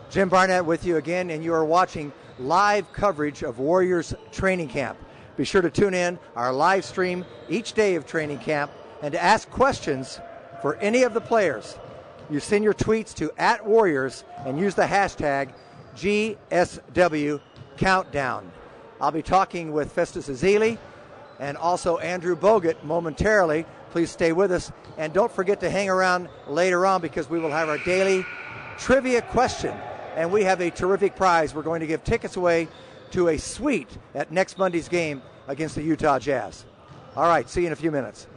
Jim Barnett with you again, and you are watching live coverage of Warriors training camp. Be sure to tune in our live stream each day of training camp and to ask questions for any of the players. You send your tweets to @Warriors and use the hashtag GSW Countdown. I'll be talking with Festus Ezeli and also Andrew Bogut momentarily. Please stay with us, and don't forget to hang around later on because we will have our daily trivia question, and we have a terrific prize. We're going to give tickets away to a suite at next Monday's game against the Utah Jazz. All right, see you in a few minutes.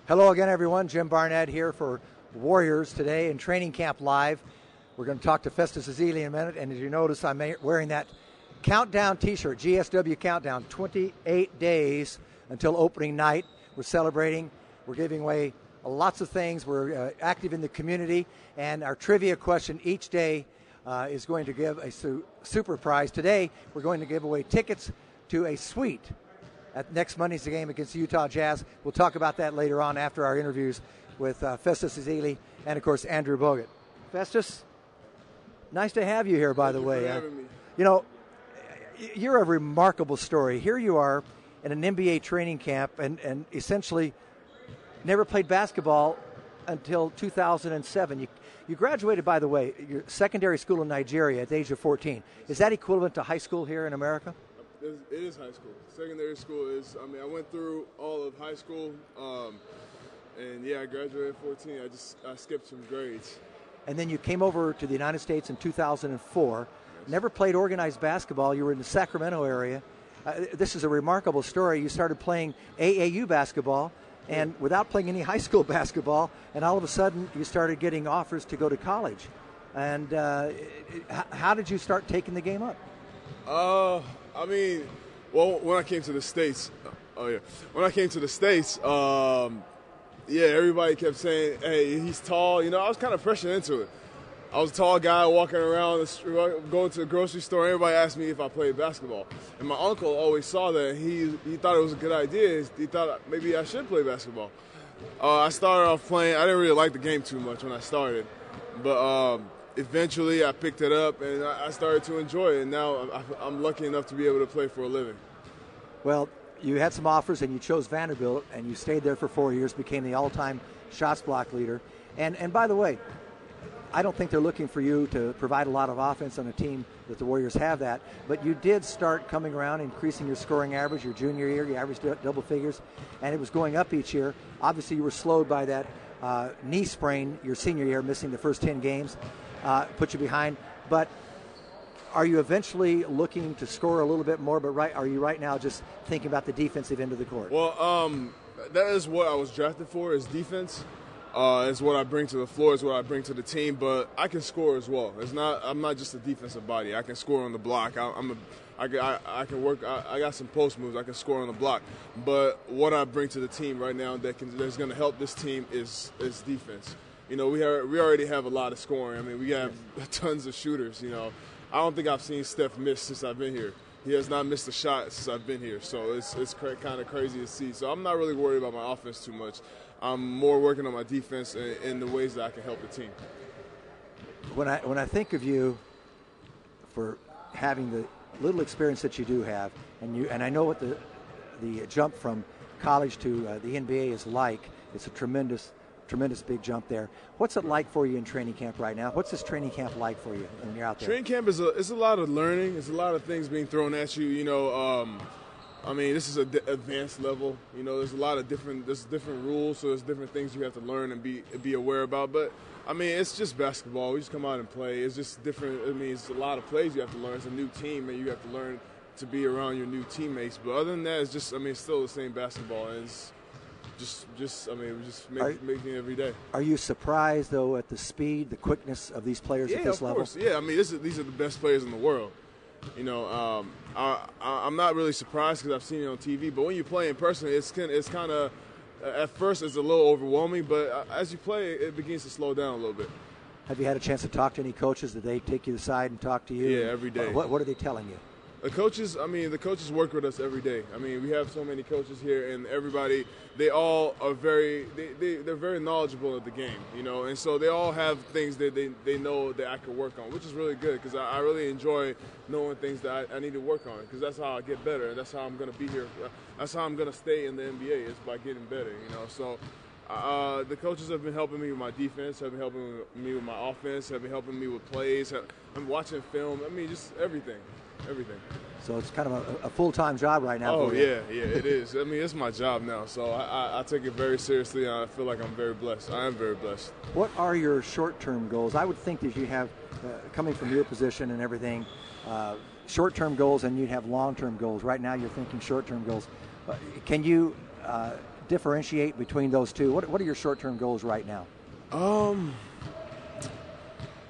Hello again, everyone. Jim Barnett here for Warriors today in Training Camp Live. We're going to talk to Festus Ezeli in a minute, and as you notice, I'm wearing that countdown T-shirt, GSW Countdown, 28 days until opening night. We're celebrating. We're giving away lots of things. We're active in the community, and our trivia question each day is going to give a super prize. Today, we're going to give away tickets to a suite at next Monday's game against the Utah Jazz. We'll talk about that later on after our interviews with Festus Ezeli and, of course, Andrew Bogut. Festus, nice to have you here, by the way. Thank you for having me. You know, you're a remarkable story. Here you are in an NBA training camp and essentially never played basketball until 2007. You graduated, by the way, your secondary school in Nigeria at the age of 14. Is that equivalent to high school here in America? It is high school. Secondary school is, I went through all of high school, and yeah, I graduated at 14. I skipped some grades. And then you came over to the United States in 2004. Yes. Never played organized basketball. You were in the Sacramento area. This is a remarkable story. You started playing AAU basketball, and without playing any high school basketball, and all of a sudden you started getting offers to go to college. And how did you start taking the game up? When I came to the States, everybody kept saying, hey, he's tall. You know, I was kind of pressured into it. I was a tall guy walking around, going to the grocery store. Everybody asked me if I played basketball. And my uncle always saw that. He thought it was a good idea. He thought maybe I should play basketball. I started off playing. I didn't really like the game too much when I started. But eventually I picked it up and I started to enjoy it. And now I'm lucky enough to be able to play for a living. Well, you had some offers and you chose Vanderbilt and you stayed there for 4 years, became the all-time shots block leader. And by the way, I don't think they're looking for you to provide a lot of offense on a team that the Warriors have that, but you did start coming around, increasing your scoring average. Your junior year, you averaged double figures, and it was going up each year. Obviously, you were slowed by that knee sprain your senior year, missing the first 10 games, put you behind. But are you eventually looking to score a little bit more, but are you right now just thinking about the defensive end of the court? Well, that is what I was drafted for, is defense. It's what I bring to the floor, it's what I bring to the team, but I can score as well. I'm not just a defensive body. I can score on the block. I can work. I got some post moves. I can score on the block. But what I bring to the team right now that's going to help this team is defense. You know, we already have a lot of scoring. I mean, we have tons of shooters. You know, I don't think I've seen Steph miss since I've been here. He has not missed a shot since I've been here, so it's kind of crazy to see. So I'm not really worried about my offense too much. I'm more working on my defense in the ways that I can help the team. When I think of you for having the little experience that you do have, and I know what the jump from college to the NBA is like. It's a tremendous big jump there. What's it like for you in training camp right now? What's this training camp like for you when you're out there? Training camp is a lot of learning. It's a lot of things being thrown at you. You know, this is an advanced level. You know, there's different rules, so there's different things you have to learn and be aware about. But I mean, it's just basketball. We just come out and play. It's just different. I mean, it's a lot of plays you have to learn. It's a new team, and you have to learn to be around your new teammates. But other than that, it's just, it's still the same basketball. And it's we're just making it every day. Are you surprised, though, at the speed, the quickness of these players at this level? Yeah, of course. Yeah, these are the best players in the world. You know, I'm not really surprised because I've seen it on TV. But when you play in person, it's kind of, at first it's a little overwhelming. But as you play, it begins to slow down a little bit. Have you had a chance to talk to any coaches? Did they take you aside and talk to you? Yeah, every day. What are they telling you? The coaches work with us every day. I mean, we have so many coaches here, and everybody, they all are they're very knowledgeable of the game, you know, and so they all have things that they know that I can work on, which is really good because I really enjoy knowing things that I need to work on because that's how I get better, and that's how I'm going to be here. That's how I'm going to stay in the NBA is by getting better, you know, so. The coaches have been helping me with my defense, have been helping me with my offense, have been helping me with plays. I'm watching film. I mean, just everything. So it's kind of a full-time job right now. Oh, yeah, it is. I mean, it's my job now, so I take it very seriously, and I feel like I'm very blessed. I am very blessed. What are your short-term goals? I would think that you have, coming from your position and everything, short-term goals and you'd have long-term goals. Right now you're thinking short-term goals. Can you differentiate between those two? What are your short-term goals right now?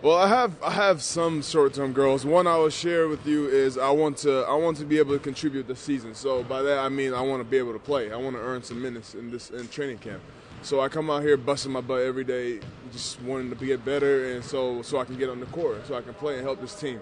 Well, I have some short-term goals. One I will share with you is I want to be able to contribute this season. So by that I mean I want to be able to play. I want to earn some minutes in training camp. So I come out here busting my butt every day, just wanting to get better, and so I can get on the court, so I can play and help this team.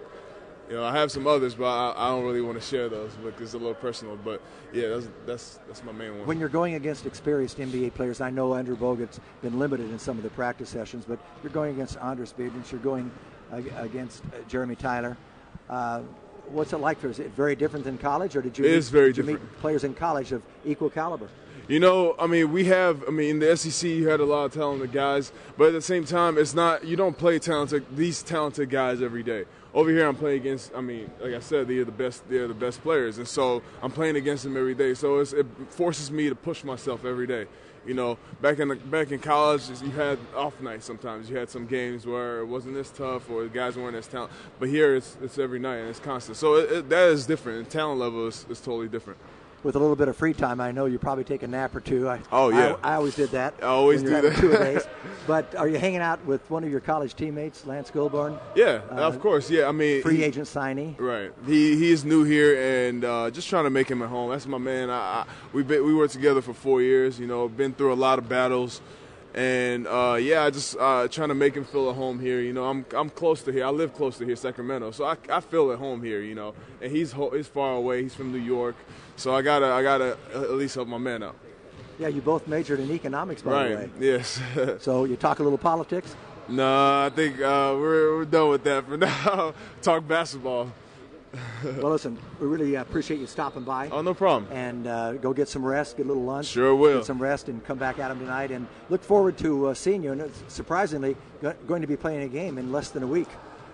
I have some others, but I don't really want to share those because it's a little personal. But yeah, that's my main one. When you're going against experienced NBA players, I know Andrew Bogut's been limited in some of the practice sessions, but you're going against Andrew Bogut, you're going against Jeremy Tyler. What's it like? Is it very different than college, or did you meet players in college of equal caliber? In the SEC you had a lot of talented guys, but at the same time, you don't play these talented guys every day. Over here, I'm playing against, like I said, they're the best players, and so I'm playing against them every day. So it forces me to push myself every day. Back in college, you had off nights sometimes. You had some games where it wasn't as tough or the guys weren't as talented. But here, it's every night and it's constant. So that is different. The talent level is totally different. With a little bit of free time, I know you probably take a nap or two. I always did that. I always do that. 2 days. But are you hanging out with one of your college teammates, Lance Goulbourne? Yeah, of course. Yeah, free agent signee. Right. He is new here, and just trying to make him at home. That's my man. We were together for 4 years. Been through a lot of battles. And I just trying to make him feel at home here. I'm close to here. I live close to here, Sacramento, so I feel at home here. And he's far away. He's from New York, so I gotta at least help my man out. Yeah, you both majored in economics, by the way. Right. Yes. So you talk a little politics? No, I think we're done with that for now. Talk basketball. Well, listen, we really appreciate you stopping by. Oh, no problem. And go get some rest, get a little lunch. Sure will. Get some rest and come back at them tonight. And look forward to seeing you. And it's surprisingly going to be playing a game in less than a week.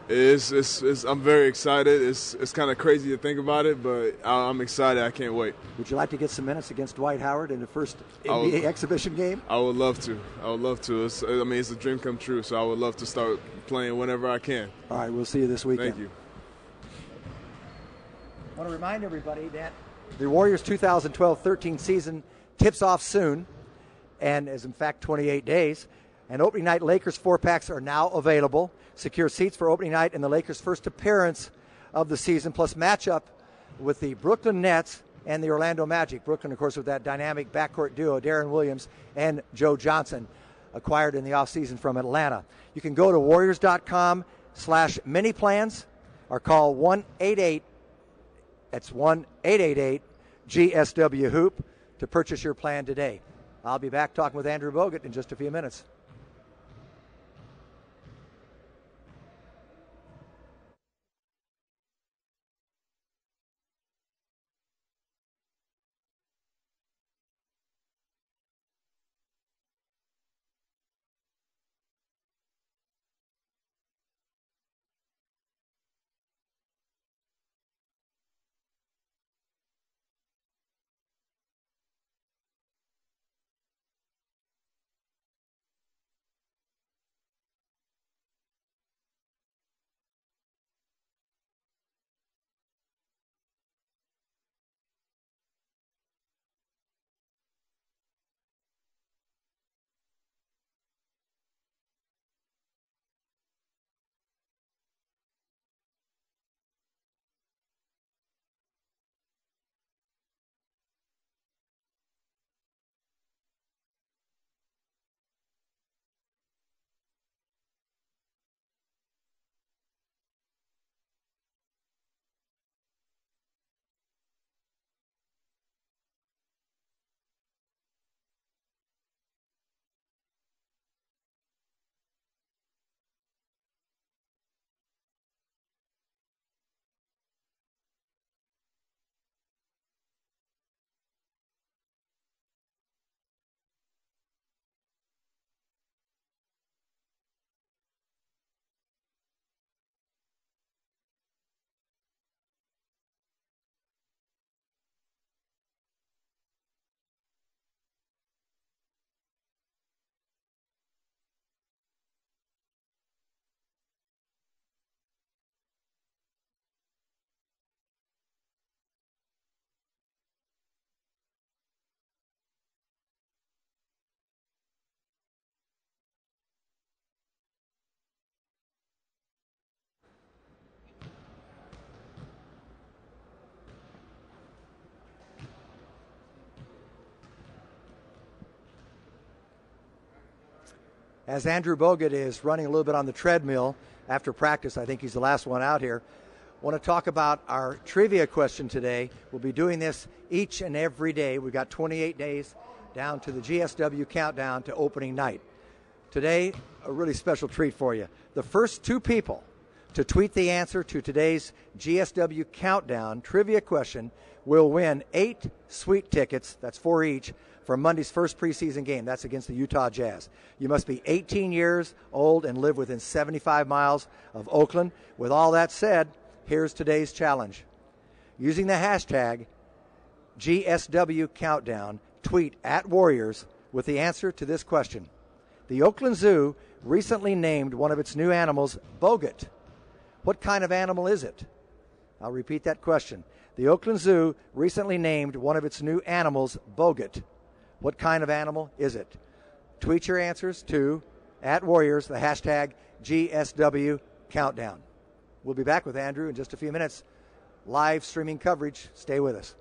I'm very excited. It's kind of crazy to think about it, but I'm excited. I can't wait. Would you like to get some minutes against Dwight Howard in the first NBA exhibition game? I would love to. It's a dream come true, so I would love to start playing whenever I can. All right, we'll see you this weekend. Thank you. I want to remind everybody that the Warriors 2012-13 season tips off soon, and is in fact 28 days. And opening night Lakers 4-packs are now available. Secure seats for opening night and the Lakers' first appearance of the season, plus matchup with the Brooklyn Nets and the Orlando Magic. Brooklyn, of course, with that dynamic backcourt duo, Darren Williams and Joe Johnson, acquired in the offseason from Atlanta. You can go to warriors.com/mini-plans or call 1-888-GSW-HOOP to purchase your plan today. I'll be back talking with Andrew Bogut in just a few minutes. as Andrew Bogut is running a little bit on the treadmill after practice, I think he's the last one out here, I want to talk about our trivia question today. We'll be doing this each and every day. We've got 28 days down to the GSW countdown to opening night. Today, a really special treat for you. The first two people to tweet the answer to today's GSW countdown trivia question will win 8 sweet tickets, that's 4 each, for Monday's first preseason game. That's against the Utah Jazz. You must be 18 years old and live within 75 miles of Oakland. With all that said, here's today's challenge. Using the hashtag GSW Countdown, tweet at Warriors with the answer to this question. The Oakland Zoo recently named one of its new animals Bogut. What kind of animal is it? I'll repeat that question. The Oakland Zoo recently named one of its new animals Bogut. What kind of animal is it? Tweet your answers to at Warriors, the hashtag GSW Countdown. We'll be back with Andrew in just a few minutes. Live streaming coverage. Stay with us.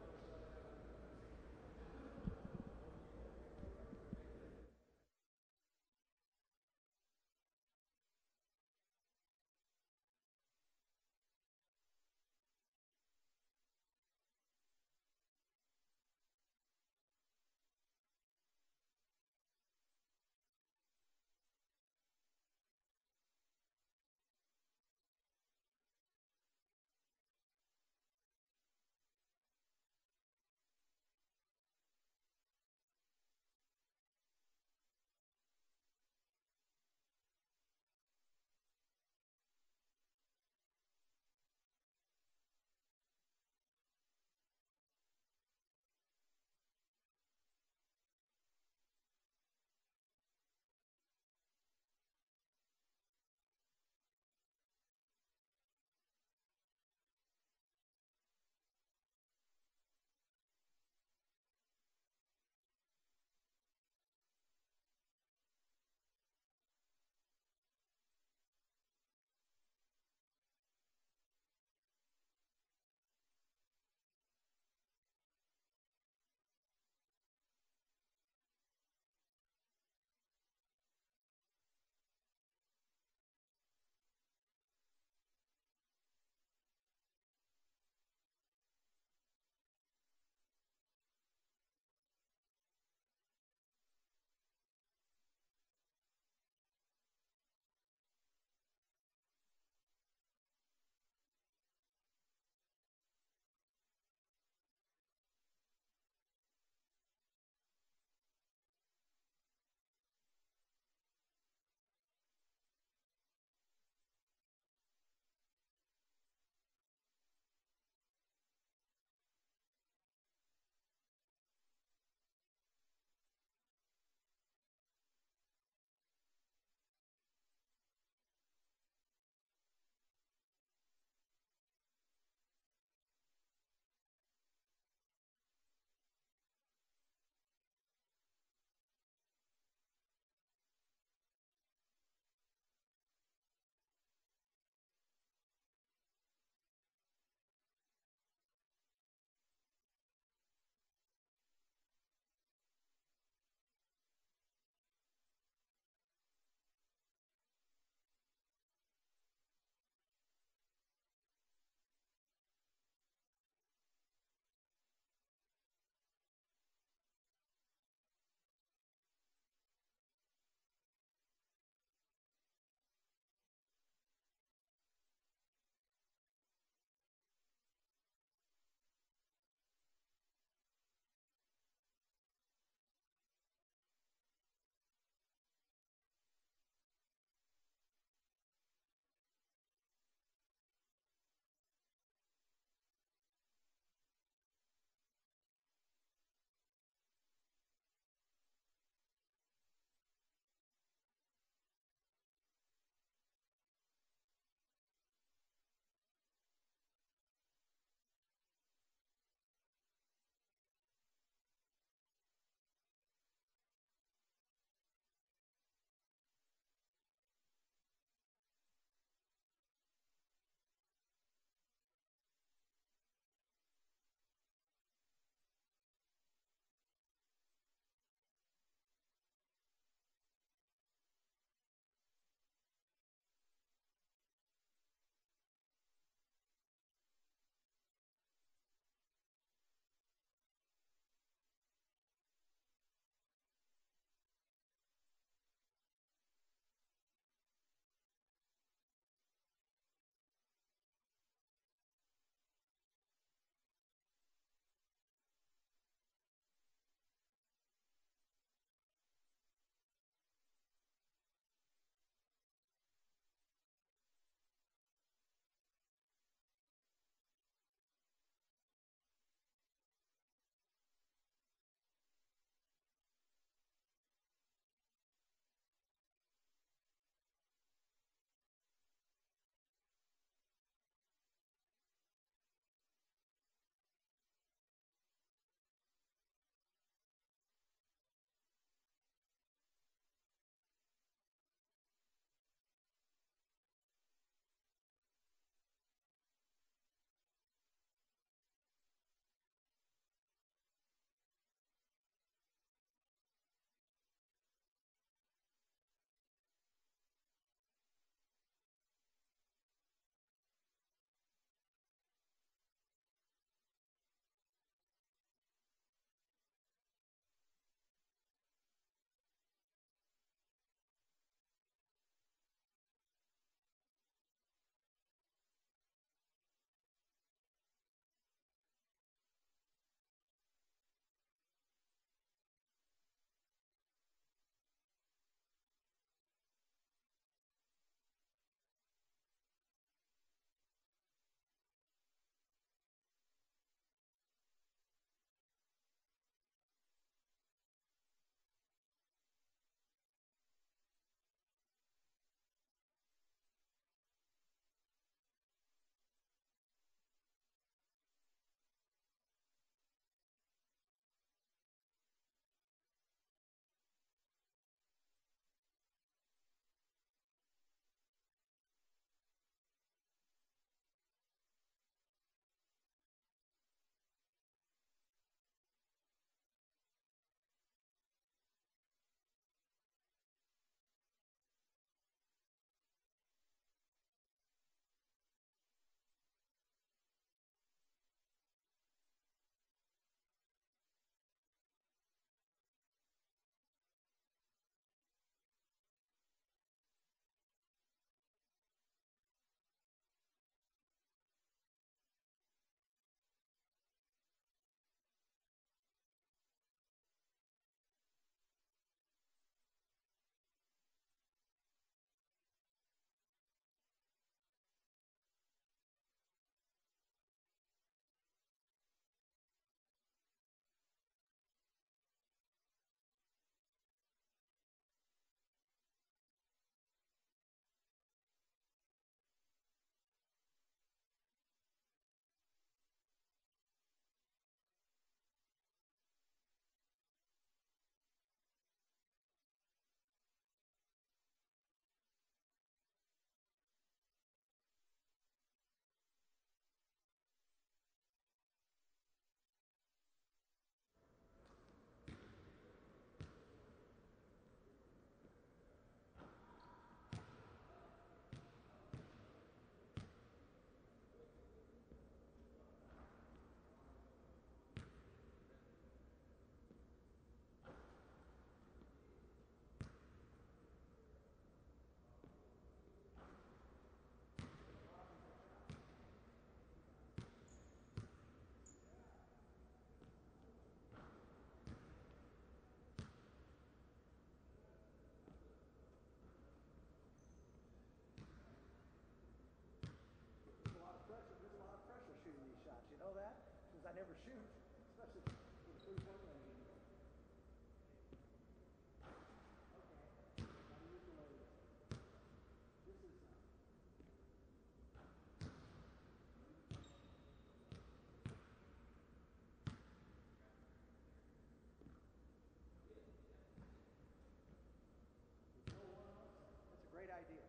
That's a great idea.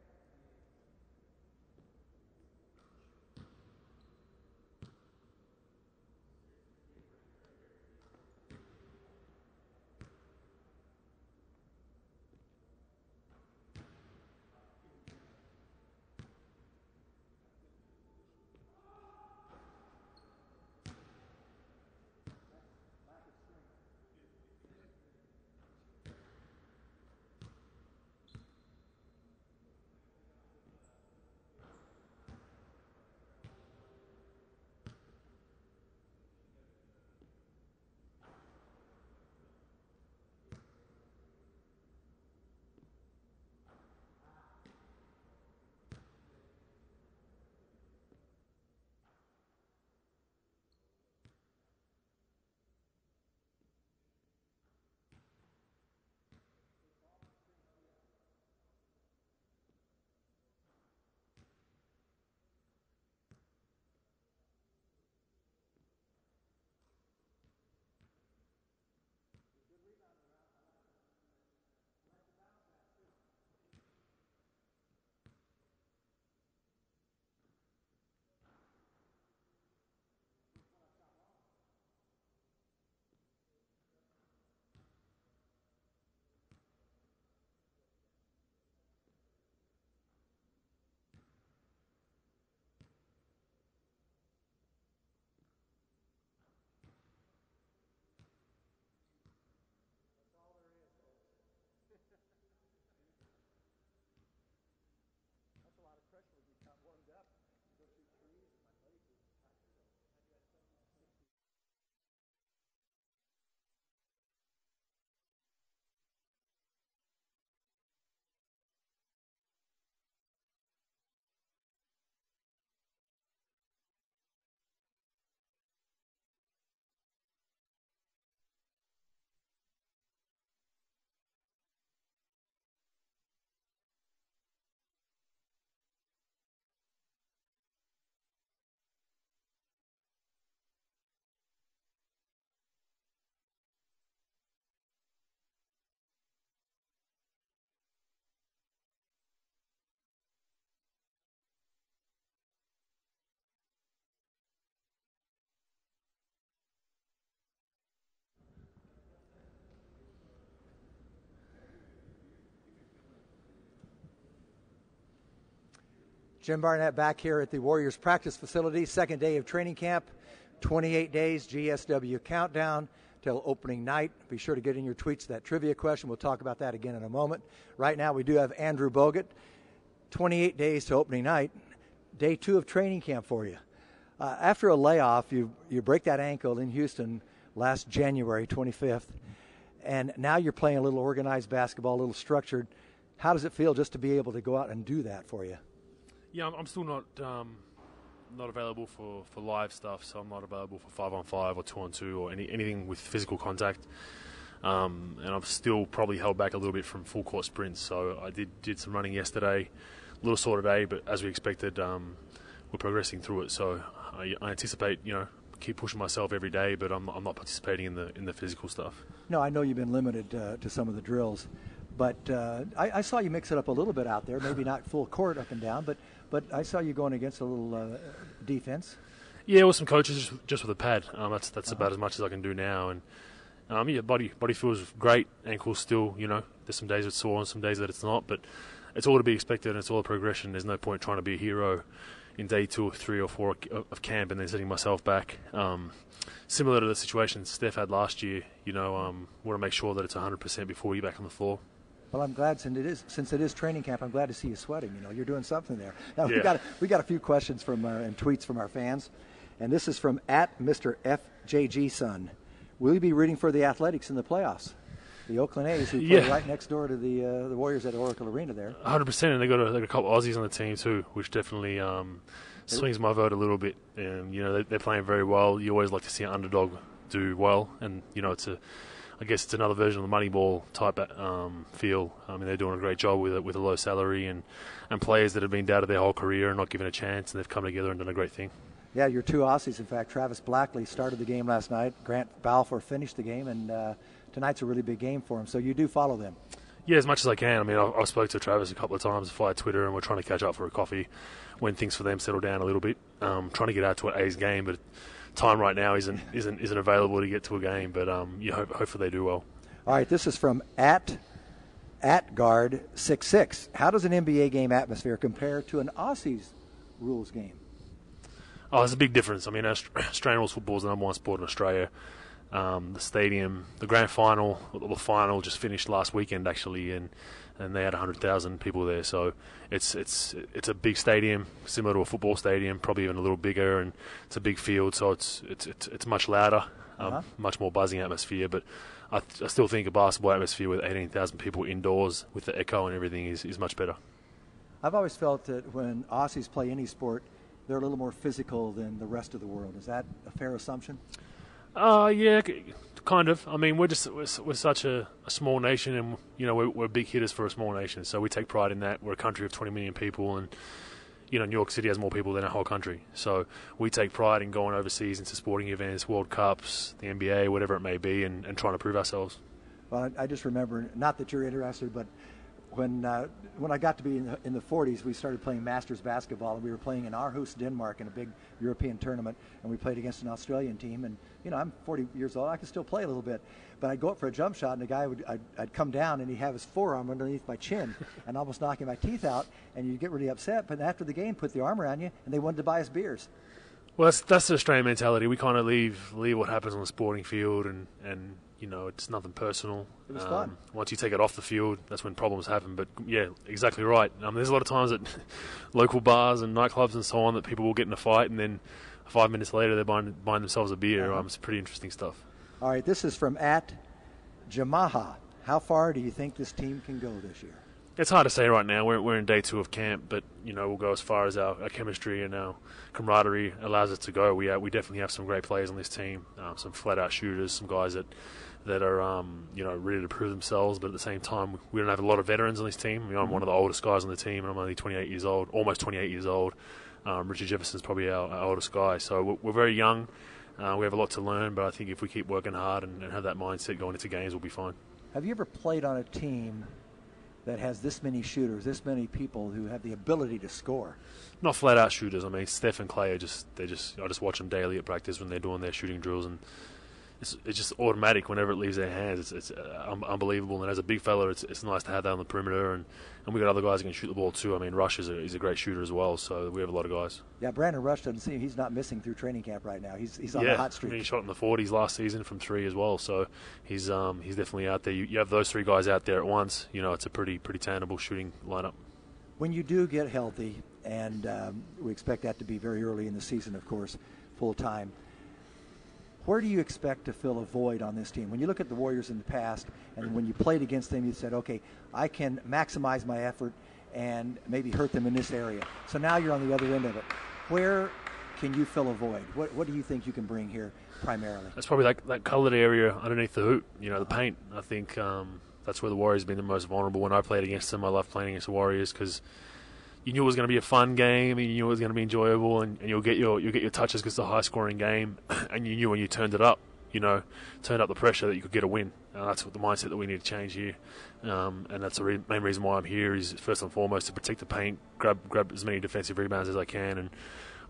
That's a lot of pressure when you got warmed up. You go through trees, and my legs are Jim Barnett back here at the Warriors practice facility, second day of training camp, 28 days, GSW countdown till opening night. Be sure to get in your tweets that trivia question. We'll talk about that again in a moment. Right now we do have Andrew Bogut, 28 days to opening night, day 2 of training camp for you. After a layoff, you break that ankle in Houston last January 25th, and now you're playing a little organized basketball, a little structured. How does it feel just to be able to go out and do that for you? Yeah, I'm still not available for live stuff, so I'm not available for 5-on-5 or 2-on-2 or anything with physical contact. And I'm still probably held back a little bit from full court sprints. So I did some running yesterday, a little sore today, but as we expected, we're progressing through it. So I anticipate, keep pushing myself every day, but I'm not participating in the physical stuff. No, I know you've been limited to some of the drills. But I saw you mix it up a little bit out there, maybe not full court up and down, but I saw you going against a little defense. Yeah, with some coaches, just with a pad. That's about as much as I can do now. And body feels great. Ankles still, there's some days it's sore and some days that it's not, but it's all to be expected and it's all a progression. There's no point trying to be a hero in day 2 or 3 or 4 of camp and then setting myself back. Similar to the situation Steph had last year, want to make sure that it's 100% before we get back on the floor. Well, I'm glad since it is training camp. I'm glad to see you sweating. You're doing something there. Now yeah. we got a few questions from and tweets from our fans, and this is from @Mr. FJG Son. Will you be rooting for the Athletics in the playoffs? The Oakland A's, who play right next door to the Warriors at Oracle Arena there. 100%, and they got a couple of Aussies on the team too, which definitely swings my vote a little bit. They're playing very well. You always like to see an underdog do well, and I guess it's another version of the Moneyball type feel. I mean, they're doing a great job with a low salary and players that have been doubted their whole career and not given a chance, and they've come together and done a great thing. Yeah, your two Aussies, in fact, Travis Blackley started the game last night. Grant Balfour finished the game, and tonight's a really big game for him. So you do follow them. Yeah, as much as I can. I mean, I spoke to Travis a couple of times via Twitter, and we're trying to catch up for a coffee when things for them settle down a little bit. Trying to get out to an A's game, but time right now isn't available to get to a game. But hopefully they do well. All right, this is from @guard66. How does an NBA game atmosphere compare to an Aussies rules game? Oh, there's a big difference. I mean, Australian rules football is the number one sport in Australia. The stadium, the grand final, the final just finished last weekend actually, and they had 100,000 people there. So it's a big stadium, similar to a football stadium, probably even a little bigger, and it's a big field, so it's much louder, much more buzzing atmosphere. But I still think a basketball atmosphere with 18,000 people indoors with the echo and everything is much better. I've always felt that when Aussies play any sport, they're a little more physical than the rest of the world. Is that a fair assumption? Yeah, kind of. I mean, we're such a small nation, and we're big hitters for a small nation, so we take pride in that. We're a country of 20 million people, and New York City has more people than our whole country. So we take pride in going overseas into sporting events, World Cups, the NBA, whatever it may be, and trying to prove ourselves. Well, I just remember, not that you're interested, but when I got to be in the 40s, we started playing Masters basketball, and we were playing in Aarhus, Denmark, in a big European tournament, and we played against an Australian team. And I'm 40 years old, I can still play a little bit, but I'd go up for a jump shot, and the guy I'd come down, and he'd have his forearm underneath my chin, and almost knocking my teeth out, and you'd get really upset. But after the game, put the arm around you, and they wanted to buy us beers. Well, that's the Australian mentality. We kind of leave what happens on the sporting field, and it's nothing personal. It was fun. Once you take it off the field, that's when problems happen. But yeah, exactly right. There's a lot of times at local bars and nightclubs and so on that people will get in a fight, and then 5 minutes later they're buying themselves a beer. It's pretty interesting stuff. All right, this is from @Jamaha. How far do you think this team can go this year? It's hard to say right now. We're in day 2 of camp, but we'll go as far as our chemistry and our camaraderie allows us to go. We definitely have some great players on this team, some flat-out shooters, some guys that are ready to prove themselves. But at the same time, we don't have a lot of veterans on this team. I'm one of the oldest guys on the team, and I'm only 28 years old, almost 28 years old. Richard Jefferson's probably our oldest guy, so we're very young. We have a lot to learn, but I think if we keep working hard and have that mindset going into games, we'll be fine. Have you ever played on a team that has this many shooters, this many people who have the ability to score? Not flat-out shooters. I mean, Steph and Clay I just watch them daily at practice when they're doing their shooting drills, and it's just automatic whenever it leaves their hands. It's unbelievable. And as a big fella, it's nice to have that on the perimeter, and we got other guys who can shoot the ball too. I mean, Rush is a great shooter as well, so we have a lot of guys. Yeah, Brandon Rush doesn't seem he's not missing through training camp right now. He's on the hot streak. I mean, he shot in the 40s last season from 3 as well, so he's definitely out there. You have those 3 guys out there at once. It's a pretty tangible shooting lineup. When you do get healthy, and we expect that to be very early in the season, of course, full time. Where do you expect to fill a void on this team? When you look at the Warriors in the past, and when you played against them, you said, okay, I can maximize my effort and maybe hurt them in this area. So now you're on the other end of it. Where can you fill a void? What do you think you can bring here primarily? It's probably that colored area underneath the hoop, the paint. I think that's where the Warriors have been the most vulnerable. When I played against them, I loved playing against the Warriors because you knew it was going to be a fun game, and you knew it was going to be enjoyable, and you'll get your touches because it's a high-scoring game, and you knew when you turned it up, turned up the pressure that you could get a win. That's what the mindset that we need to change here, and that's the main reason why I'm here is first and foremost to protect the paint, grab as many defensive rebounds as I can, and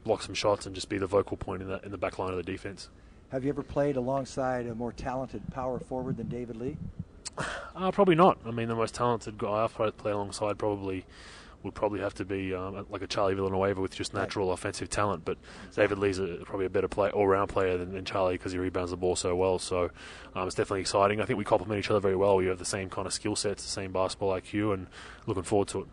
block some shots, and just be the vocal point in the back line of the defense. Have you ever played alongside a more talented power forward than David Lee? Probably not. I mean, the most talented guy I've played alongside would probably have to be like a Charlie Villanueva with just natural offensive talent. But David Lee's probably a better all-round player than Charlie because he rebounds the ball so well. So it's definitely exciting. I think we complement each other very well. We have the same kind of skill sets, the same basketball IQ, and looking forward to it.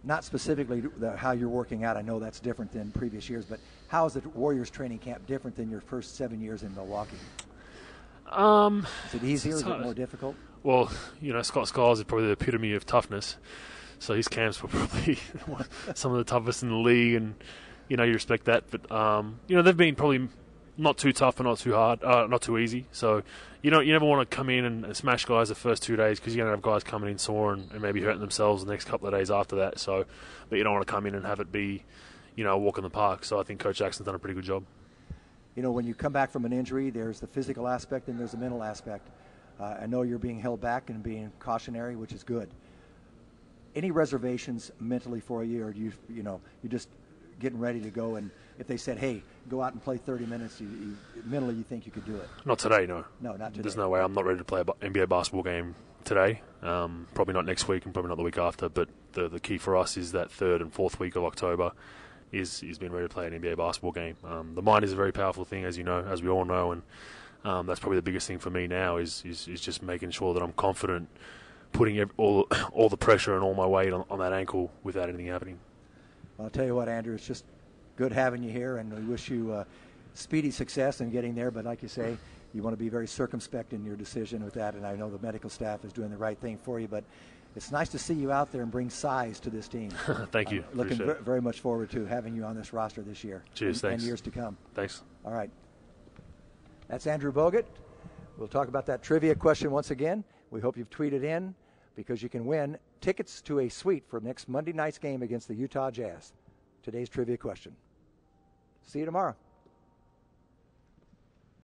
Not specifically how you're working out. I know that's different than previous years, but how is the Warriors training camp different than your first 7 years in Milwaukee? Is it easier? Is it more difficult? Well, Scott Skiles is probably the epitome of toughness. So his camps were probably some of the toughest in the league, and you respect that. But they've been probably not too tough but not too hard, not too easy. So you never want to come in and smash guys the first 2 days, because you're going to have guys coming in sore and maybe hurting themselves the next couple of days after that. So, but you don't want to come in and have it be, a walk in the park. So I think Coach Jackson's done a pretty good job. When you come back from an injury, there's the physical aspect and there's the mental aspect. I know you're being held back and being cautionary, which is good. Any reservations mentally for you, or do you're just getting ready to go, and if they said, hey, go out and play 30 minutes, mentally you think you could do it? Not today, no. No, not today. There's no way. I'm not ready to play an NBA basketball game today. Probably not next week and probably not the week after, but the key for us is that 3rd and 4th week of October is being ready to play an NBA basketball game. The mind is a very powerful thing, as as we all know, and that's probably the biggest thing for me now is just making sure that I'm confident, putting all the pressure and all my weight on that ankle without anything happening. Well, I'll tell you what, Andrew, it's just good having you here, and we wish you speedy success in getting there. But like you say, you want to be very circumspect in your decision with that, and I know the medical staff is doing the right thing for you. But it's nice to see you out there and bring size to this team. Thank you. Looking very much forward to having you on this roster this year. Cheers, thanks. And years to come. Thanks. All right. That's Andrew Bogut. We'll talk about that trivia question once again. We hope you've tweeted in, because you can win tickets to a suite for next Monday night's game against the Utah Jazz. Today's trivia question. See you tomorrow.